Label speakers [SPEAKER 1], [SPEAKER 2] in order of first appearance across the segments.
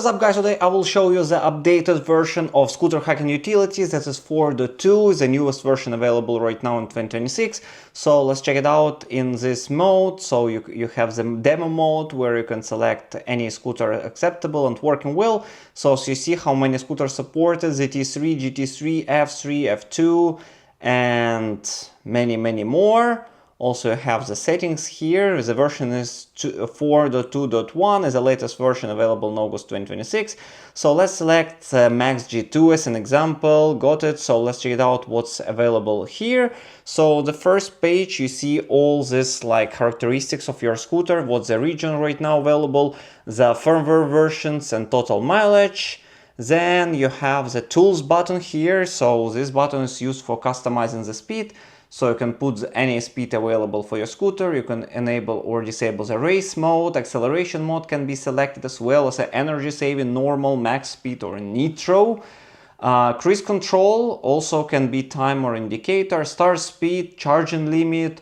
[SPEAKER 1] What's up guys, today I will show you the updated version of ScooterHacking utilities. That is 4.2, the newest version available right now in 2026. So let's check it out in this mode. So you have the demo mode where you can select any scooter acceptable and working well. So you see how many scooters supported, the T3, GT3, F3, F2 and many more. Also, you have the settings here. The version is 4.2.1 is the latest version available in August 2026. So let's select Max G2 as an example. Got it. So let's check it out what's available here. So the first page, you see all this like characteristics of your scooter, what's the region right now available, the firmware versions and total mileage. Then you have the tools button here. So this button is used for customizing the speed. So you can put any speed available for your scooter, you can enable or disable the race mode, acceleration mode can be selected as well as the energy saving, normal, max speed or nitro. Cruise control also can be timer indicator, start speed, charging limit,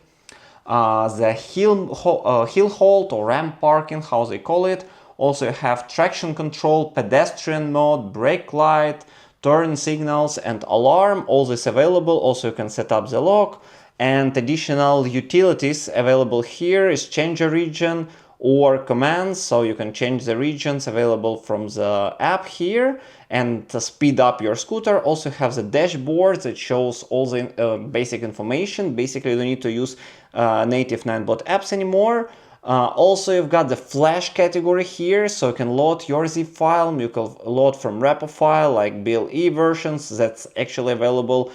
[SPEAKER 1] the hill halt or ramp parking, how they call it. Also you have traction control, pedestrian mode, brake light, turn signals and alarm, all this available. Also you can set up the lock, and additional utilities available here is change a region or commands, so you can change the regions available from the app here and to speed up your scooter. Also have the dashboard that shows all the basic information. Basically you don't need to use native Ninebot apps anymore. Also you've got the flash category here, so you can load your zip file, you can load from repo file like BLE versions. That's actually available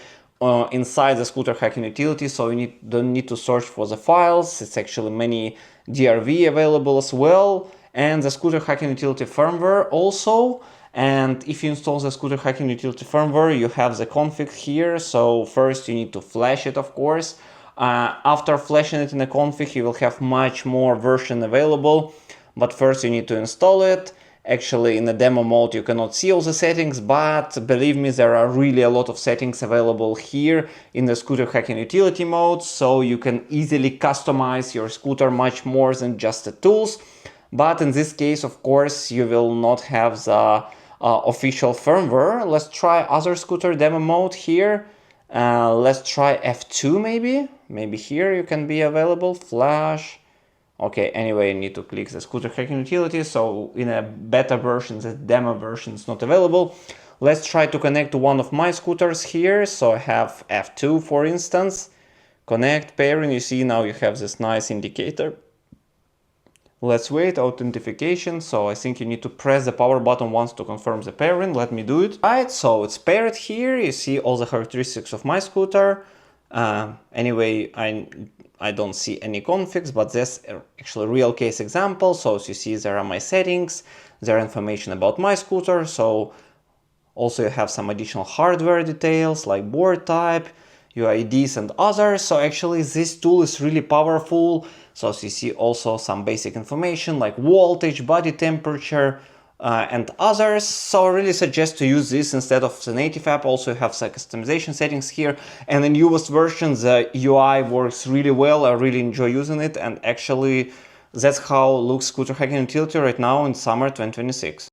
[SPEAKER 1] inside the ScooterHacking utility, so you don't need to search for the files. It's actually many DRV available as well, and the ScooterHacking utility firmware also. And if you install the ScooterHacking utility firmware, you have the config here. So first you need to flash it, of course. After flashing it in a config, you will have much more version available, but first you need to install it. Actually, in the demo mode you cannot see all the settings, but believe me, there are really a lot of settings available here in the ScooterHacking utility mode, so you can easily customize your scooter much more than just the tools. But in this case, of course, you will not have the official firmware. Let's try other scooter demo mode here. Let's try F2 maybe here you can be available, flash. Okay, anyway, you need to click the ScooterHacking utility, so in a beta version, the demo version is not available. Let's try to connect to one of my scooters here, so I have F2 for instance. Connect, pairing, you see now you have this nice indicator. Let's wait, authentication, so I think you need to press the power button once to confirm the pairing. Let me do it. Right, so it's paired here, you see all the characteristics of my scooter. Anyway, I don't see any configs, but this actually real case example. So as you see, there are my settings, there are information about my scooter. So also you have some additional hardware details like board type, UIDs and others. So actually this tool is really powerful. So as you see also some basic information like voltage, body temperature, and others. So I really suggest to use this instead of the native app. Also you have some customization settings here, and the newest version the UI works really well. I really enjoy using it, and actually that's how looks ScooterHacking utility right now in summer 2026.